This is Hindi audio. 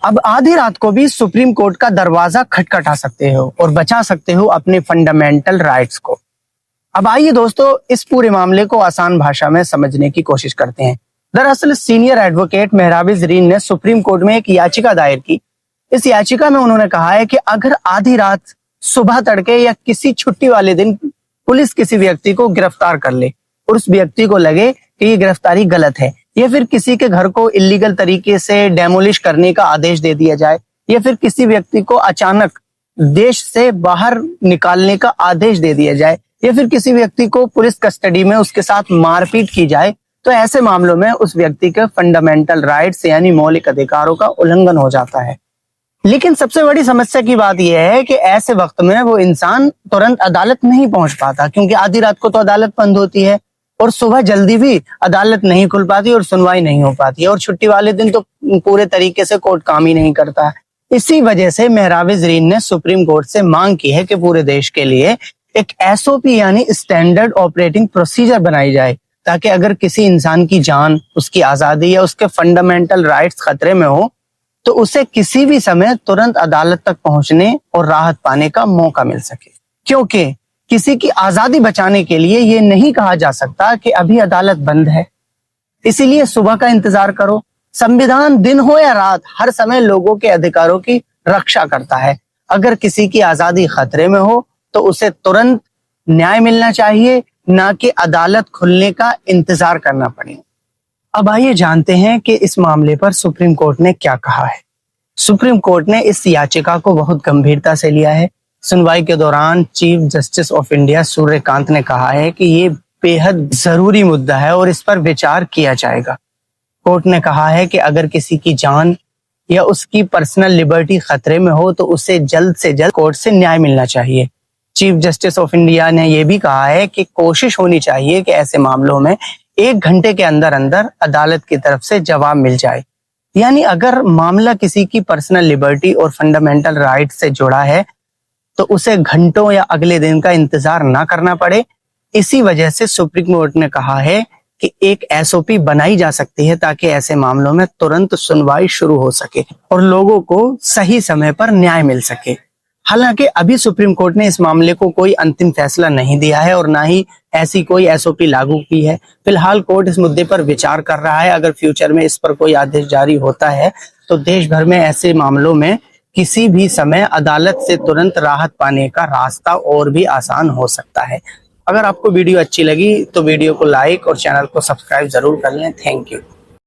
अब आधी रात को भी सुप्रीम कोर्ट का दरवाजा खटखटा सकते हो और बचा सकते हो अपने फंडामेंटल राइट्स को। अब आइए दोस्तों, इस पूरे मामले को आसान भाषा में समझने की कोशिश करते हैं। दरअसल सीनियर एडवोकेट मेहराबी जरीन ने सुप्रीम कोर्ट में एक याचिका दायर की। इस याचिका में उन्होंने कहा है कि अगर आधी रात, सुबह तड़के या किसी छुट्टी वाले दिन पुलिस किसी व्यक्ति को गिरफ्तार कर ले और उस व्यक्ति को लगे कि ये गिरफ्तारी गलत है, या फिर किसी के घर को इलीगल तरीके से डेमोलिश करने का आदेश दे दिया जाए, या फिर किसी व्यक्ति को अचानक देश से बाहर निकालने का आदेश दे दिया जाए, या फिर किसी व्यक्ति को पुलिस कस्टडी में उसके साथ मारपीट की जाए, तो ऐसे मामलों में उस व्यक्ति के फंडामेंटल राइट्स यानी मौलिक अधिकारों का उल्लंघन हो जाता है। लेकिन सबसे बड़ी समस्या की बात यह है कि ऐसे वक्त में वो इंसान तुरंत अदालत नहीं पहुंच पाता, क्योंकि आधी रात को तो अदालत बंद होती है और सुबह जल्दी भी अदालत नहीं खुल पाती और सुनवाई नहीं हो पाती है, और छुट्टी वाले दिन तो पूरे तरीके से कोर्ट काम ही नहीं करता। इसी वजह से मेहराबी जरीन ने सुप्रीम कोर्ट से मांग की है कि पूरे देश के लिए एक एसओपी यानी स्टैंडर्ड ऑपरेटिंग प्रोसीजर बनाई जाए, ताकि अगर किसी इंसान की जान, उसकी आजादी या उसके फंडामेंटल राइट्स खतरे में हो तो उसे किसी भी समय तुरंत अदालत तक पहुंचने और राहत पाने का मौका मिल सके। क्योंकि किसी की आजादी बचाने के लिए ये नहीं कहा जा सकता कि अभी अदालत बंद है, इसीलिए सुबह का इंतजार करो। संविधान दिन हो या रात हर समय लोगों के अधिकारों की रक्षा करता है। अगर किसी की आजादी खतरे में हो तो उसे तुरंत न्याय मिलना चाहिए, ना कि अदालत खुलने का इंतजार करना पड़े। अब आइए जानते हैं कि इस मामले पर सुप्रीम कोर्ट ने क्या कहा है। सुप्रीम कोर्ट ने इस याचिका को बहुत गंभीरता से लिया है। सुनवाई के दौरान chief justice of India Suryakant ने कहा है कि ये बेहद जरूरी मुद्दा है और इस पर विचार किया जाएगा। कोर्ट ने कहा है कि अगर किसी की जान या उसकी पर्सनल लिबर्टी खतरे में हो तो उसे जल्द से जल्द कोर्ट से न्याय मिलना चाहिए। चीफ जस्टिस ऑफ इंडिया ने यह भी कहा है कि कोशिश होनी चाहिए कि ऐसे मामलों में 1 घंटे के अंदर अंदर अदालत की तरफ से जवाब मिल जाए। यानी अगर मामला किसी की पर्सनल लिबर्टी और फंडामेंटल राइट से जुड़ा है तो उसे घंटों या अगले दिन का इंतजार ना करना पड़े। इसी वजह से सुप्रीम कोर्ट ने कहा है कि एक एसओपी बनाई जा सकती है ताकि ऐसे मामलों में तुरंत सुनवाई शुरू हो सके और लोगों को सही समय पर न्याय मिल सके। हालांकि अभी सुप्रीम कोर्ट ने इस मामले को कोई अंतिम फैसला नहीं दिया है और ना ही ऐसी कोई एसओपी लागू की है। फिलहाल कोर्ट इस मुद्दे पर विचार कर रहा है। अगर फ्यूचर में इस पर कोई आदेश जारी होता है तो देश भर में ऐसे मामलों में किसी भी समय अदालत से तुरंत राहत पाने का रास्ता और भी आसान हो सकता है। अगर आपको वीडियो अच्छी लगी तो वीडियो को लाइक और चैनल को सब्सक्राइब जरूर कर लें। Thank you.